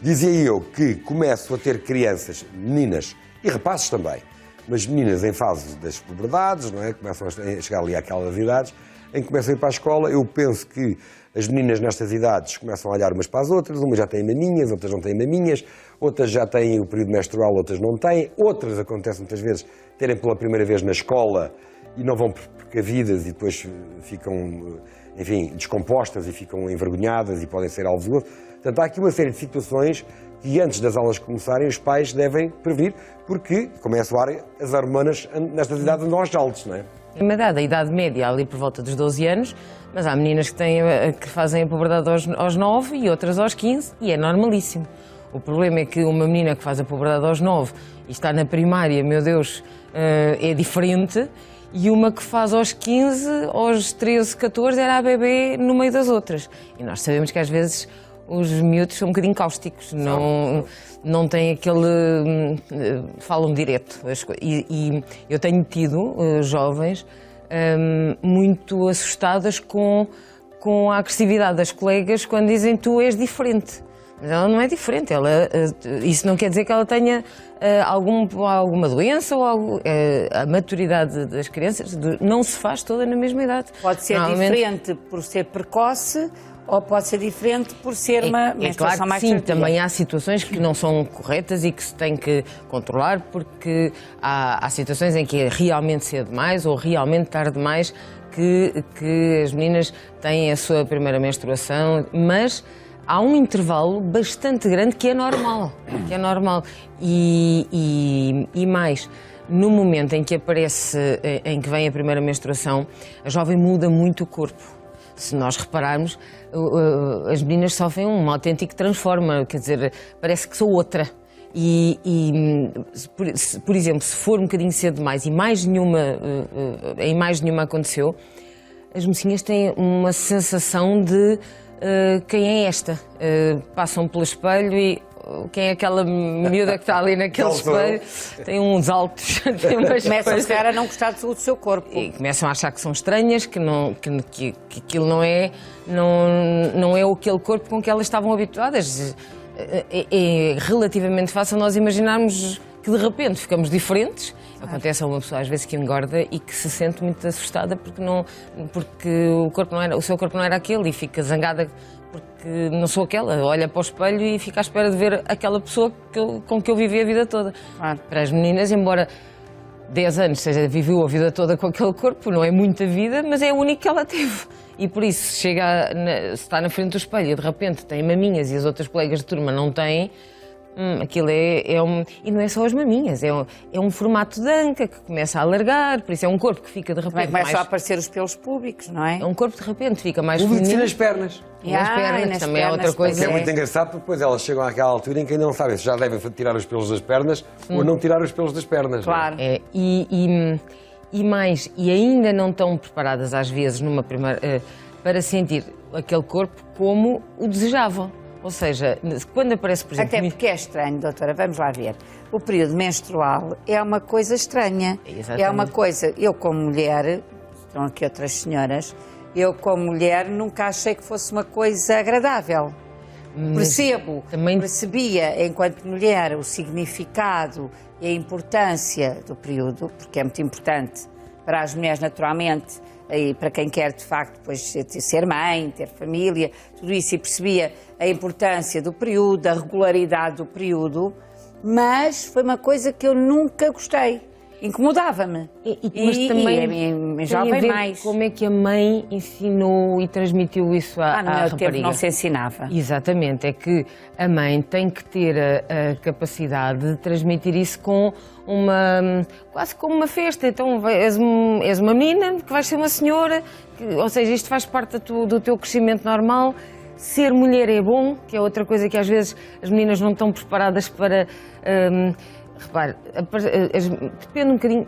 Dizia eu que começo a ter crianças, meninas e rapazes também, mas meninas em fase das puberdades, não é? Começam a chegar ali àquelas idades, em que começam a ir para a escola. Eu penso que as meninas nestas idades começam a olhar umas para as outras, umas já têm maminhas, outras não têm maminhas, outras já têm o período menstrual, outras não têm, outras acontece muitas vezes terem pela primeira vez na escola e não vão precavidas e depois ficam, enfim, descompostas e ficam envergonhadas e podem ser alvo de gozo. Portanto, há aqui uma série de situações que antes das aulas começarem os pais devem prevenir, porque, como é a soar, as hormonas nestas idades andam aos saltos, não é? É uma idade, a idade média ali por volta dos 12 anos, mas há meninas que fazem a puberdade aos 9 e outras aos 15 e é normalíssimo. O problema é que uma menina que faz a puberdade aos 9 e está na primária, meu Deus, é diferente, e uma que faz aos 15, aos 13, 14 era a bebê no meio das outras. E nós sabemos que às vezes os miúdos são um bocadinho cáusticos, não têm aquele... falam direto. E eu tenho tido jovens muito assustadas com a agressividade das colegas quando dizem tu és diferente. Mas ela não é diferente, isso não quer dizer que ela tenha alguma doença ou algo. A maturidade das crianças não se faz toda na mesma idade. Pode ser diferente por ser precoce ou pode ser diferente por ser uma menstruação mais tardia. Sim, também há situações que não são corretas e que se tem que controlar, porque há situações em que é realmente cedo demais ou realmente tarde demais que as meninas têm a sua primeira menstruação, mas há um intervalo bastante grande que é normal, e mais, no momento em que em que vem a primeira menstruação, a jovem muda muito o corpo. Se nós repararmos, as meninas sofrem um autêntico transforma, quer dizer, parece que sou outra. Por exemplo, se for um bocadinho cedo demais e mais nenhuma aconteceu, as mocinhas têm uma sensação de quem é esta? Passam pelo espelho e quem é aquela miúda que está ali naquele espelho? Tem uns altos. Começam a não gostar do seu corpo. E começam a achar que são estranhas, que aquilo não é aquele corpo com que elas estavam habituadas. É relativamente fácil nós imaginarmos que de repente ficamos diferentes. Acontece a uma pessoa às vezes que engorda e que se sente muito assustada porque o seu corpo não era aquele e fica zangada porque não sou aquela. Olha para o espelho e fica à espera de ver aquela pessoa com que eu vivi a vida toda. Claro. Para as meninas, embora 10 anos viveu a vida toda com aquele corpo, não é muita vida, mas é a única que ela teve. E por isso, se está na frente do espelho e de repente tem maminhas e as outras colegas de turma não têm, aquilo e não é só as maminhas, é um formato de anca que começa a alargar, por isso é um corpo que fica de repente começam a aparecer os pelos púbicos, não é? É um corpo que de repente fica mais feminino. E nas pernas. Nas pernas também é outra coisa. É muito engraçado porque depois elas chegam àquela altura em que ainda não sabem se já devem tirar os pelos das pernas ou não tirar os pelos das pernas. Claro. E ainda não estão preparadas às vezes para sentir aquele corpo como o desejavam. Ou seja, quando aparece, por exemplo... Até porque é estranho, doutora, vamos lá ver. O período menstrual é uma coisa estranha. Exatamente. É uma coisa... Eu, como mulher, estão aqui outras senhoras, eu, como mulher, nunca achei que fosse uma coisa agradável. Percebia, enquanto mulher, o significado e a importância do período, porque é muito importante para as mulheres, naturalmente, e para quem quer, de facto, depois ser mãe, ter família, tudo isso, e percebia a importância do período, a regularidade do período, mas foi uma coisa que eu nunca gostei. Incomodava-me. Mas também jovem mais. Como é que a mãe ensinou e transmitiu isso à rapariga? No meu tempo não se ensinava. Exatamente, é que a mãe tem que ter a capacidade de transmitir isso com quase como uma festa. Então és uma menina que vais ser uma senhora, ou seja, isto faz parte do teu crescimento normal. Ser mulher é bom, que é outra coisa que às vezes as meninas não estão preparadas para... Repare, depende um bocadinho.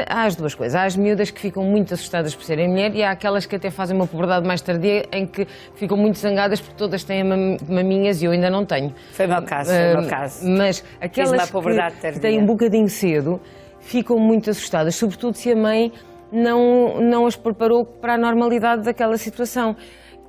Há as duas coisas. Há as miúdas que ficam muito assustadas por serem mulher e há aquelas que até fazem uma puberdade mais tardia em que ficam muito zangadas porque todas têm maminhas e eu ainda não tenho. Foi o meu caso, Mas aquelas que têm um bocadinho cedo ficam muito assustadas, sobretudo se a mãe não as preparou para a normalidade daquela situação.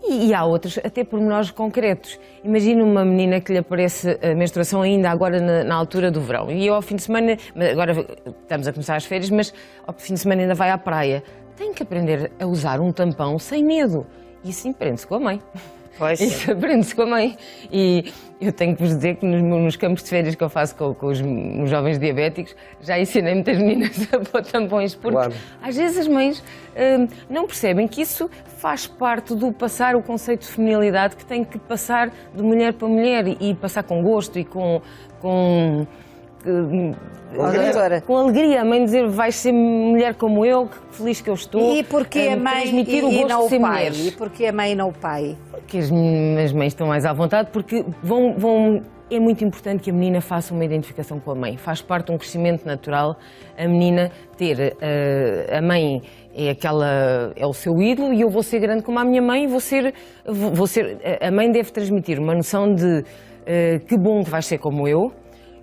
E há outros, até pormenores concretos. Imagina uma menina que lhe aparece a menstruação ainda agora na altura do verão. E ao fim de semana, agora estamos a começar as férias, mas ao fim de semana ainda vai à praia. Tem que aprender a usar um tampão sem medo. E isso aprende-se com a mãe. Pois. Isso aprende-se com a mãe. E eu tenho que vos dizer que nos campos de férias que eu faço com os jovens diabéticos, já ensinei muitas meninas a pôr tampões, porque Claro. às vezes as mães não percebem que isso faz parte do passar o conceito de feminilidade que tem que passar de mulher para mulher e passar com gosto e com alegria. A mãe dizer, vais ser mulher como eu, que feliz que eu estou. E porquê a mãe transmitir o e gosto não de o ser pai? mulheres. E porquê a mãe e não o pai? Porque as mães estão mais à vontade, porque é muito importante que a menina faça uma identificação com a mãe. Faz parte de um crescimento natural a menina ter a mãe é o seu ídolo e eu vou ser grande como a minha mãe, a mãe deve transmitir uma noção de que bom que vais ser como eu.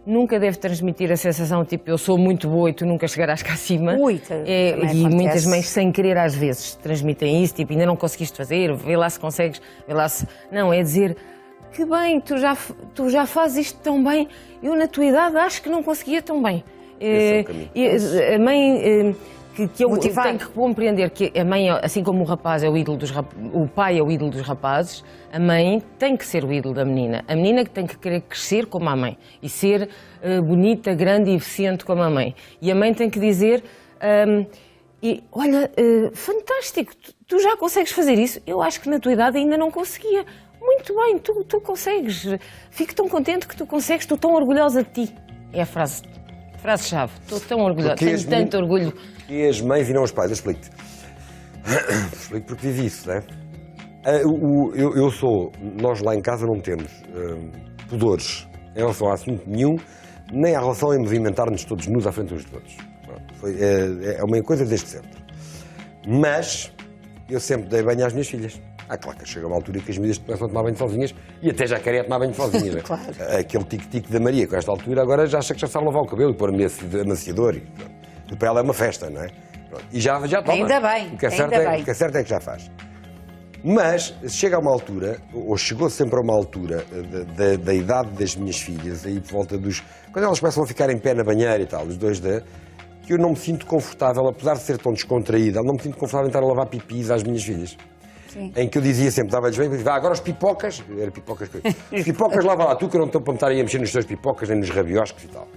Nunca deve transmitir a sensação tipo eu sou muito boa e tu nunca chegarás cá acima. Também e acontece. muitas mães sem querer às vezes transmitem isso, tipo ainda não conseguiste fazer, vê lá se consegues, vê lá se... Não, é dizer que bem, tu já fazes isto tão bem, eu na tua idade acho que não conseguia tão bem. Esse é o caminho. A mãe... que eu Motivar. tenho que compreender que a mãe, assim como o rapaz é o ídolo o pai é o ídolo dos rapazes, a mãe tem que ser o ídolo da menina. A menina que tem que querer crescer como a mãe e ser bonita, grande e eficiente como a mãe. E a mãe tem que dizer, olha, fantástico, tu já consegues fazer isso? Eu acho que na tua idade ainda não conseguia. Muito bem, tu consegues. Fico tão contente que tu consegues, estou tão orgulhosa de ti. É a frase-chave. Estou tão orgulhosa, tenho tanto orgulho. E as mães e não os pais, eu explico-te. Explico porque vivi isso, não é? Nós lá em casa não temos pudores em relação a assunto nenhum, nem a relação em movimentar-nos todos nus à frente uns dos outros. É uma coisa desde sempre. Mas eu sempre dei banho às minhas filhas. Claro que chega uma altura que as miúdas começam a tomar banho sozinhas e até já querem tomar banho sozinhas. Né? Claro. Aquele tique-tique da Maria, com esta altura, agora já acha que já sabe lavar o cabelo e pôr amaciador. E para ela é uma festa, não é? E já toma. Ainda bem, O que é certo é que já faz. Mas chega a uma altura, ou chegou sempre a uma altura da idade das minhas filhas, aí por volta dos... Quando elas começam a ficar em pé na banheira e tal, os dois que eu não me sinto confortável, apesar de ser tão descontraída, não me sinto confortável em estar a lavar pipis às minhas filhas. Sim. Em que eu dizia sempre, dava-lhes bem, agora os pipocas, era pipocas, os pipocas lava lá tu, que eu não estou para me estar aí a mexer nos teus pipocas, nem nos rabioscos e tal.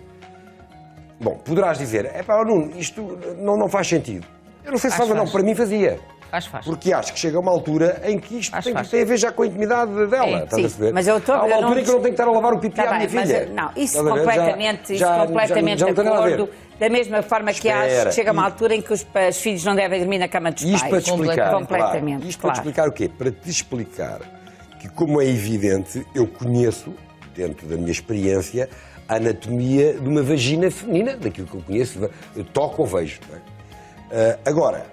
Bom, poderás dizer, Nuno, isto não faz sentido. Eu não sei se faz ou não, para mim fazia. Faz. Porque acho que chega a uma altura em que isto tem a ver já com a intimidade dela, estás sim, a perceber? mas eu estou... Há uma altura em que eu não tenho que estar a lavar o pipi à minha filha. Não, isso Estás a ver? completamente, Já não tem nada a ver. de acordo. Da mesma forma que acho que chega a uma altura em que os filhos não devem dormir na cama dos Isto para pais. te explicar, Completamente, claro. Isto para te explicar o quê? Para te explicar que, como é evidente, eu conheço, dentro da minha experiência, a anatomia de uma vagina feminina, daquilo que eu conheço, eu toco ou vejo. Não é? Agora,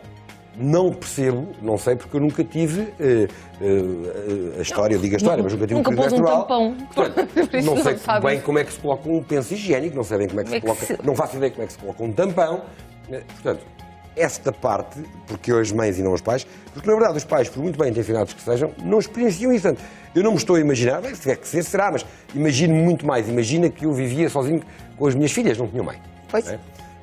não percebo, não sei, porque eu nunca tive a história, eu digo a história, mas nunca tive um período menstrual. Tampão. Portanto, não sei bem como é que se coloca um penso higiênico, não sei bem como é que se coloca, não faço ideia como é que se coloca um tampão. Portanto, esta parte, porque as mães e não os pais, porque na verdade os pais, por muito bem intencionados que sejam, não experienciam isso. Portanto, eu não me estou a imaginar, bem, se tiver que ser, será, mas imagino muito mais. Imagina que eu vivia sozinho com as minhas filhas, não tinha mãe. Pois.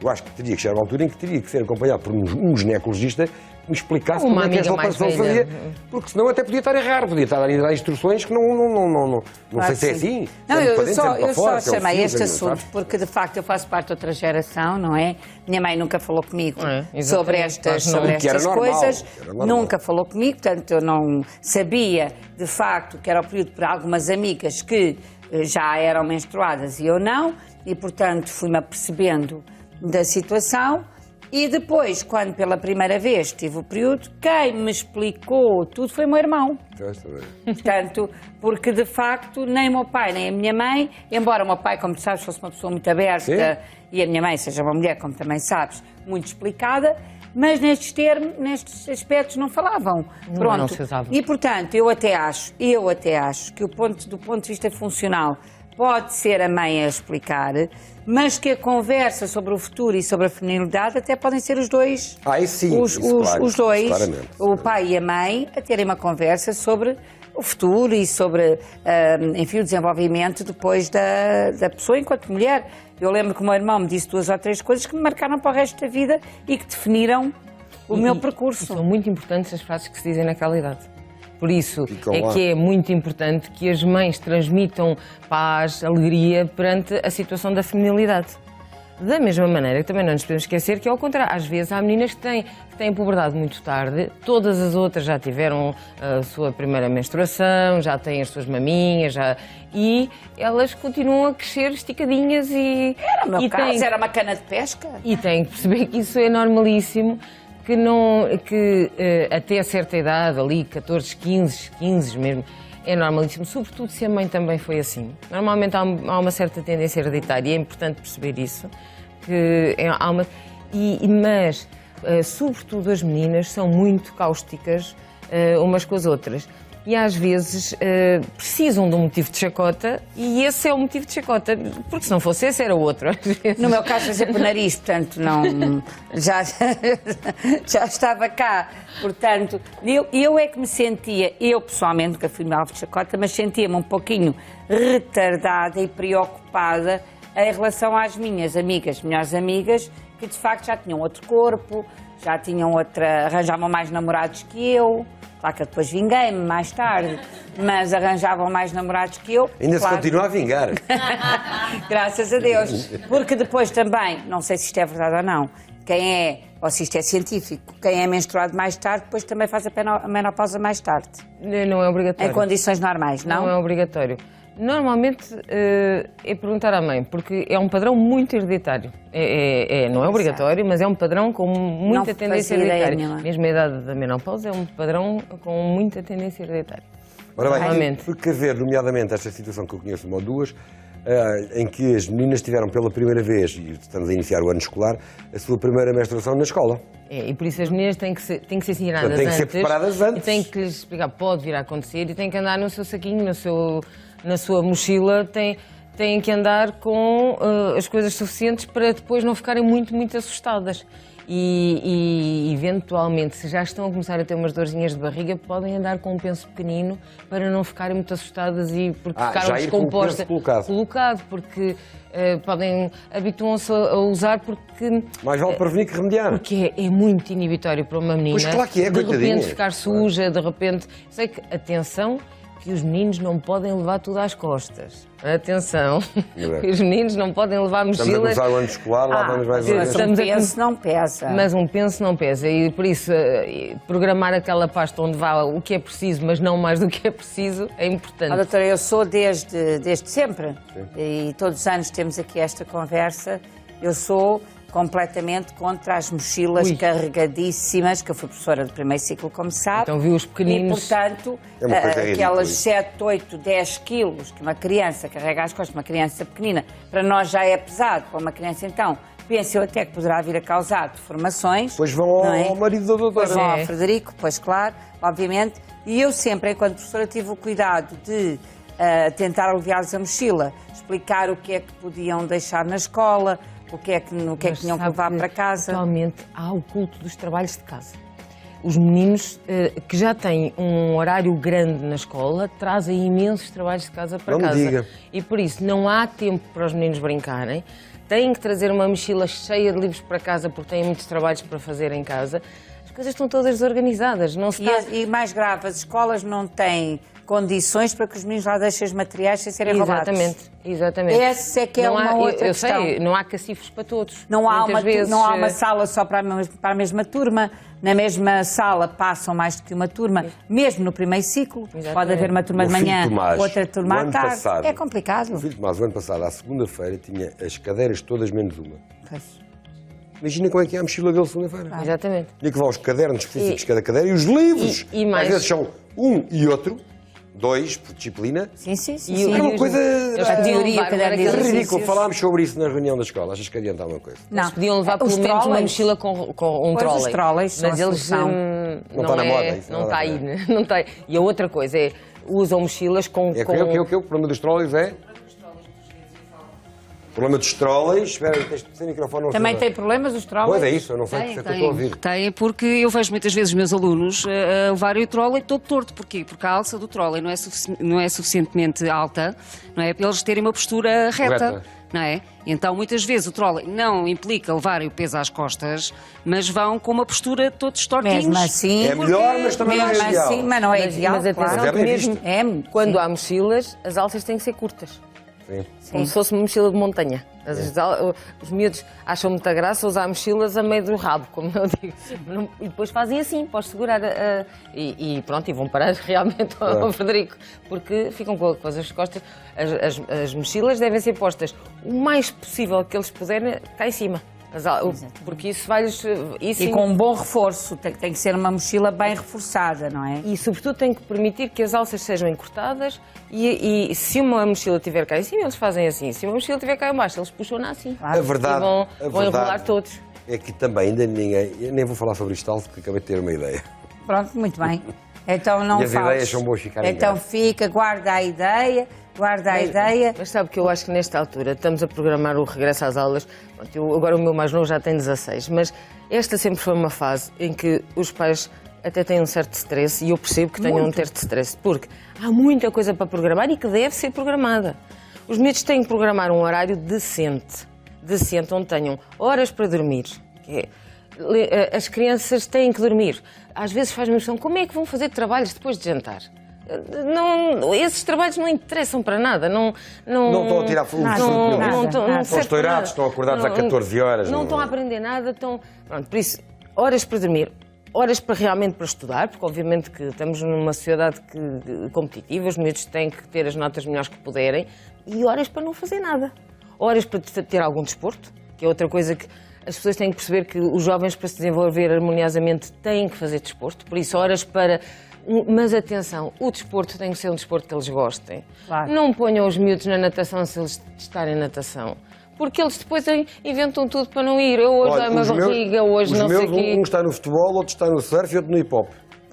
Eu acho que teria que chegar a uma altura em que teria que ser acompanhado por um ginecologista que me explicasse Uma como é que esta amiga mais operação se velha. fazia, porque senão até podia estar a errar, podia estar a dar instruções que não Claro sei se é que sim. assim. Não, sempre para eu dentro, só, sempre para eu fora, só que é o chamei fio, este sabes? assunto porque de facto eu faço parte de outra geração, não é? Minha mãe nunca falou comigo sobre estas, O que era normal, coisas, era normal. nunca falou comigo, portanto eu não sabia de facto que era o período para algumas amigas que já eram menstruadas e eu não, e portanto fui-me apercebendo da situação. E depois, quando pela primeira vez tive o período, quem me explicou tudo foi o meu irmão. Portanto, porque de facto nem o meu pai nem a minha mãe, embora o meu pai, como tu sabes, fosse uma pessoa muito aberta, sim, e a minha mãe seja uma mulher, como também sabes, muito explicada, mas nestes termos, nestes aspectos não falavam. Pronto. Não se usava. E portanto, eu até acho que do ponto de vista funcional, pode ser a mãe a explicar, mas que a conversa sobre o futuro e sobre a feminilidade até podem ser os dois. Sim, os dois, claramente. o pai e a mãe, a terem uma conversa sobre o futuro e sobre, enfim, o desenvolvimento depois da pessoa enquanto mulher. Eu lembro que o meu irmão me disse 2 ou 3 coisas que me marcaram para o resto da vida e que definiram o meu percurso. São muito importantes as frases que se dizem naquela idade. Por isso Ficam é lá. que é muito importante que as mães transmitam paz, alegria perante a situação da feminilidade. Da mesma maneira que também não nos podemos esquecer que, ao contrário, às vezes há meninas que têm puberdade muito tarde, todas as outras já tiveram a sua primeira menstruação, já têm as suas maminhas, e elas continuam a crescer esticadinhas e... Era o meu caso, têm, era uma cana de pesca. e têm que perceber que isso é normalíssimo, que até a certa idade, ali 14, 15 mesmo, é normalíssimo, sobretudo se a mãe também foi assim. Normalmente há uma certa tendência hereditária e é importante perceber isso, mas sobretudo as meninas são muito cáusticas umas com as outras. E às vezes precisam de um motivo de chacota e esse é o motivo de chacota, porque se não fosse esse era outro. Às vezes. No meu caso, fazer por nariz, portanto, não, já estava cá. Portanto, eu é que me sentia, eu pessoalmente nunca fui alvo de chacota, mas sentia-me um pouquinho retardada e preocupada em relação às minhas melhores amigas, que de facto já tinham outro corpo, já tinham arranjavam mais namorados que eu. Claro que eu depois vinguei-me mais tarde, mas arranjavam mais namorados que eu. Ainda claro. se continua a vingar. Graças a Deus. Porque depois também, não sei se isto é verdade ou não, ou se isto é científico, quem é menstruado mais tarde, depois também faz a menopausa mais tarde. Não é obrigatório. Em condições normais, não? Não é obrigatório. Normalmente é perguntar à mãe, porque é um padrão muito hereditário. Não é obrigatório, mas é um padrão com muita tendência hereditária. Mesmo a idade da menopausa é um padrão com muita tendência hereditária. Ora bem, porque haver, nomeadamente, esta situação que eu conheço uma ou duas, em que as meninas tiveram pela primeira vez, e estamos a iniciar o ano escolar, a sua primeira menstruação na escola. E por isso as meninas têm que ser ensinadas Portanto, têm que ser preparadas antes. E têm que lhes explicar, pode vir a acontecer, e têm que andar no seu saquinho, na sua mochila, têm que andar com as coisas suficientes para depois não ficarem muito assustadas. E eventualmente, se já estão a começar a ter umas dorzinhas de barriga, podem andar com um penso pequenino para não ficarem muito assustadas e porque ficaram descompostas. Colocado, porque habituam-se a usar porque... Mais vale prevenir que remediar. Porque é muito inibitório para uma menina. Pois claro que é, de coitadinha. repente ficar suja, de repente... Sei que, atenção, que os meninos não podem levar tudo às costas. Atenção, que os meninos não podem levar mochilas... Estamos a começar o ano escolar, lá vamos mais uma vez. Mas um penso não pesa. Mas um penso não pesa e por isso programar aquela pasta onde vá o que é preciso, mas não mais do que é preciso, é importante. Doutora, eu sou desde sempre, e todos os anos temos aqui esta conversa, eu sou completamente contra as mochilas carregadíssimas, que eu fui professora de primeiro ciclo, como sabe. Então viu os pequeninos... E, portanto, aquelas 7, 8, 10 quilos que uma criança carrega às costas, uma criança pequenina, para nós já é pesado, para uma criança então, penso eu até que poderá vir a causar deformações. Pois vão ao marido da doutora. Pois vão ao Frederico, pois claro, obviamente. E eu sempre, enquanto professora, tive o cuidado de tentar aliviar-lhes a mochila, explicar o que é que podiam deixar na escola, o que é que tinham que levar para casa. Atualmente há o culto dos trabalhos de casa. Os meninos que já têm um horário grande na escola trazem imensos trabalhos de casa para casa. Diga. E por isso não há tempo para os meninos brincarem. Têm que trazer uma mochila cheia de livros para casa porque têm muitos trabalhos para fazer em casa. As coisas estão todas desorganizadas. Não se E mais grave, as escolas não têm condições para que os meninos lá deixem os materiais sem serem roubados. Exatamente. Essa é que é uma outra questão. Eu sei, não há cacifros para todos. Não há uma sala só para a mesma turma. Na mesma sala passam mais do que uma turma, mesmo no primeiro ciclo. Exatamente. Pode haver uma turma de manhã, outra turma à tarde. É complicado. O filho de Tomás, o ano passado, à segunda-feira, tinha as cadeiras todas menos uma. Pois. Imagina como é que é a mochila dele segunda-feira. Exatamente. Tinha que levar os cadernos específicos de cada cadeira e os livros. E mais... Às vezes são um e outro. 2 por disciplina. Sim. É uma coisa ridícula. Sim. Falámos sobre isso na reunião da escola. Achas que adianta alguma coisa? Não. Eles podiam levar pelo menos uma mochila com um trolley. Os trolleys mas eles não está na moda. Não está aí. Não está. E a outra coisa é, usam mochilas com... O problema dos trolleys é? problema dos trolleys. Espera aí, tens de ter microfone. Também tem problemas os trolleys? Pois é isso, eu não sei porque é que eu estou a ouvir. Tem, porque eu vejo muitas vezes os meus alunos a levarem o trolley todo torto. Porquê? Porque a alça do trolley não é suficientemente alta, não é? Para eles terem uma postura reta. Correta. Não é? Então, muitas vezes o trolley não implica levarem o peso às costas, mas vão com uma postura todos tortinhos. Mesmo assim, É melhor, mas também não é mesmo ideal. assim, mas não é ideal, Mas atenção, claro. Mas é bem mesmo visto. É, quando há mochilas, as alças têm que ser curtas. Sim. Como se fosse uma mochila de montanha. Os miúdos acham muita graça usar mochilas a meio do rabo, como eu digo. E depois fazem assim, podes segurar. E pronto, e vão parar realmente ao Frederico, porque ficam com as costas. As mochilas devem ser postas o mais possível que eles puderem cá em cima. Porque isso vai-lhes. E com um bom reforço, tem que ser uma mochila bem reforçada, não é? E, sobretudo, tem que permitir que as alças sejam encurtadas e se uma mochila estiver cá em cima, eles fazem assim. Se uma mochila estiver cá em baixo, eles puxam-na assim. A verdade, E vão enrolar todos. é que também ainda ninguém... Eu nem vou falar sobre isto, algo, porque acabei de ter uma ideia. Pronto, muito bem. Então não E as fales. ideias são boas ficarem Então graves. fica, guarda a ideia. Mas sabe que eu acho que nesta altura estamos a programar o regresso às aulas. Pronto, agora o meu mais novo já tem 16, mas esta sempre foi uma fase em que os pais até têm um certo stress e eu percebo que tenham um certo stress, porque há muita coisa para programar e que deve ser programada. Os miúdos têm que programar um horário decente, onde tenham horas para dormir. As crianças têm que dormir. Às vezes faz-me impressão, como é que vão fazer trabalhos depois de jantar? Esses trabalhos não interessam para nada. Não estão a tirar fruto nenhum. Nada. Estão estourados, estão acordados há 14 horas. Não estão a aprender nada. Pronto, por isso, horas para dormir, horas para realmente para estudar, porque obviamente que estamos numa sociedade competitiva, os miúdos têm que ter as notas melhores que puderem, e horas para não fazer nada. Horas para ter algum desporto, que é outra coisa que as pessoas têm que perceber, que os jovens, para se desenvolver harmoniosamente, têm que fazer desporto, por isso horas para... Mas atenção, o desporto tem que ser um desporto que eles gostem. Claro. Não ponham os miúdos na natação se eles estarem em natação. Porque eles depois inventam tudo para não ir. Eu hoje dou uma barriga, hoje não sei o quê. Um está no futebol, outro está no surf e outro no hip-hop.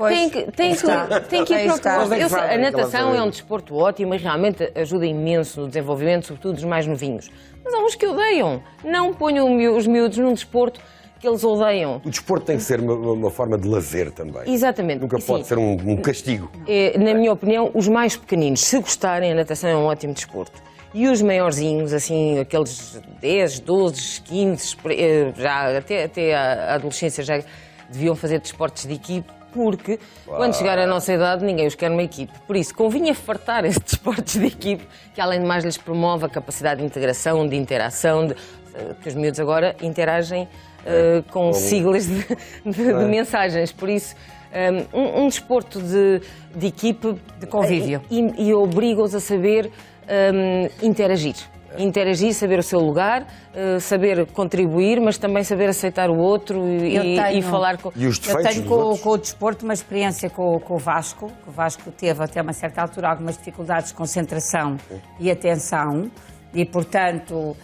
Tem que ir para o que gosta. Mas é que A natação aquela é um desporto ótimo e realmente ajuda imenso no desenvolvimento, sobretudo dos mais novinhos. Mas há uns que odeiam. Não ponham os miúdos num desporto que eles odeiam. O desporto tem que ser uma forma de lazer também. Exatamente. Nunca pode ser um castigo. Na minha opinião, os mais pequeninos, se gostarem, a natação é um ótimo desporto. E os maiorzinhos, assim, aqueles 10, 12, 15, já até a adolescência já deviam fazer desportos de equipe, porque quando chegar à nossa idade ninguém os quer numa equipe. Por isso, convinha fartar esses desportos de equipe, que além de mais lhes promove a capacidade de integração, de interação, que os miúdos agora interagem com siglas de mensagens. Por isso, um desporto de equipe... De convívio. E obriga-os a saber interagir. Interagir, saber o seu lugar, saber contribuir, mas também saber aceitar o outro e falar com... E os Eu defeitos tenho dos outros? com o desporto uma experiência com o Vasco. O Vasco teve até uma certa altura algumas dificuldades de concentração e atenção e, portanto,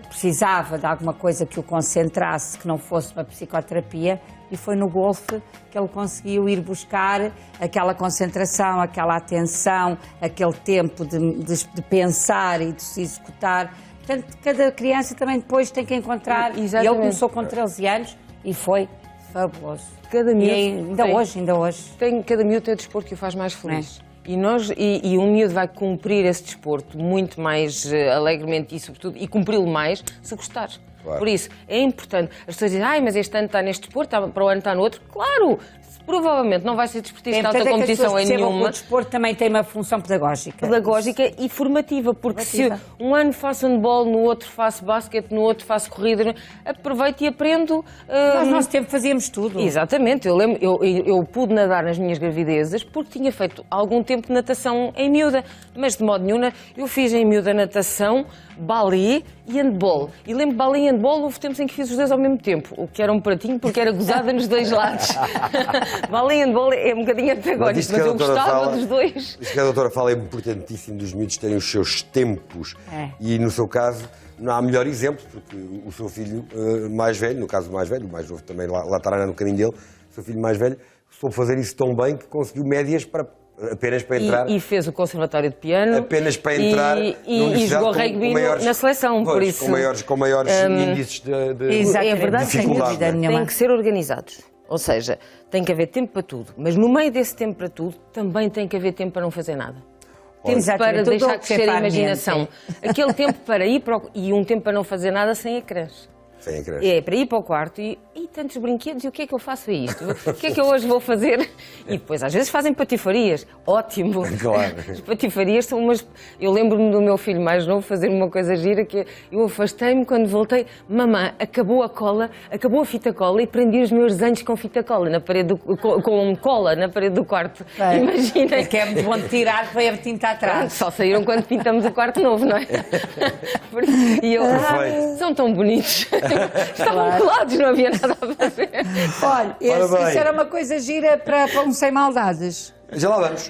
precisava de alguma coisa que o concentrasse, que não fosse uma psicoterapia, e foi no golfe que ele conseguiu ir buscar aquela concentração, aquela atenção, aquele tempo de pensar e de se executar. Portanto, cada criança também depois tem que encontrar. Exatamente. E ele começou com 13 anos e foi fabuloso. Cada miúdo ainda hoje. Cada miúdo tem o desporto que o faz mais feliz. E um miúdo vai cumprir esse desporto muito mais alegremente e, sobretudo, e cumpri-lo mais se gostar. Claro. Por isso, é importante. As pessoas dizem, mas este ano está neste desporto, para o ano está no outro. Claro! Provavelmente não vai ser desportista de alta competição em nenhuma. O desporto também tem uma função pedagógica. Pedagógica e formativa, porque se um ano faço handball, no outro faço basquete, no outro faço corrida, aproveito e aprendo. Nós, no nosso tempo, fazíamos tudo. Exatamente, eu lembro, eu pude nadar nas minhas gravidezes porque tinha feito algum tempo de natação em miúda, mas de modo nenhum, eu fiz em miúda natação, balé e handball. E lembro que balé e handball houve tempos em que fiz os dois ao mesmo tempo, o que era um pratinho porque era gozada nos dois lados. Balé e handball é um bocadinho antagónico, mas eu gostava dos dois. Isto que a doutora fala é importantíssimo dos miúdos terem os seus tempos. E no seu caso não há melhor exemplo, porque o seu filho mais velho, no caso o mais velho, o mais novo também lá estará no caminho dele, o seu filho mais velho soube fazer isso tão bem que conseguiu médias para Apenas para entrar. E fez o conservatório de piano. Apenas para entrar E jogou rugby na seleção, por isso. Com maiores índices de Exatamente, É verdade, sem dificuldade, dúvida não é? nenhuma. Tem que ser organizados. Ou seja, tem que haver tempo para tudo. Mas no meio desse tempo para tudo, também tem que haver tempo para não fazer nada. Tempo Exatamente, para tudo deixar o que crescer a sepa a imaginação. mente. Aquele tempo para ir para e um tempo para não fazer nada sem ecrãs. Sem creche. É para ir para o quarto e tantos brinquedos, e o que é que eu faço a isto? O que é que eu hoje vou fazer? E depois às vezes fazem patifarias. Ótimo! Claro. As patifarias são umas... Eu lembro-me do meu filho mais novo fazer uma coisa gira, que eu afastei-me quando voltei. Mamã, acabou a cola, acabou a fita cola e prendi os meus desenhos com fita cola na parede com cola na parede do quarto. Imaginem. Que é muito bom de tirar para a tinta atrás. Só saíram quando pintamos o quarto novo, não é? E eu, Perfeito. são tão bonitos. Estavam colados, não havia nada a fazer. Olha, Ora bem. isso era uma coisa gira para um sem maldades. Já lá vamos.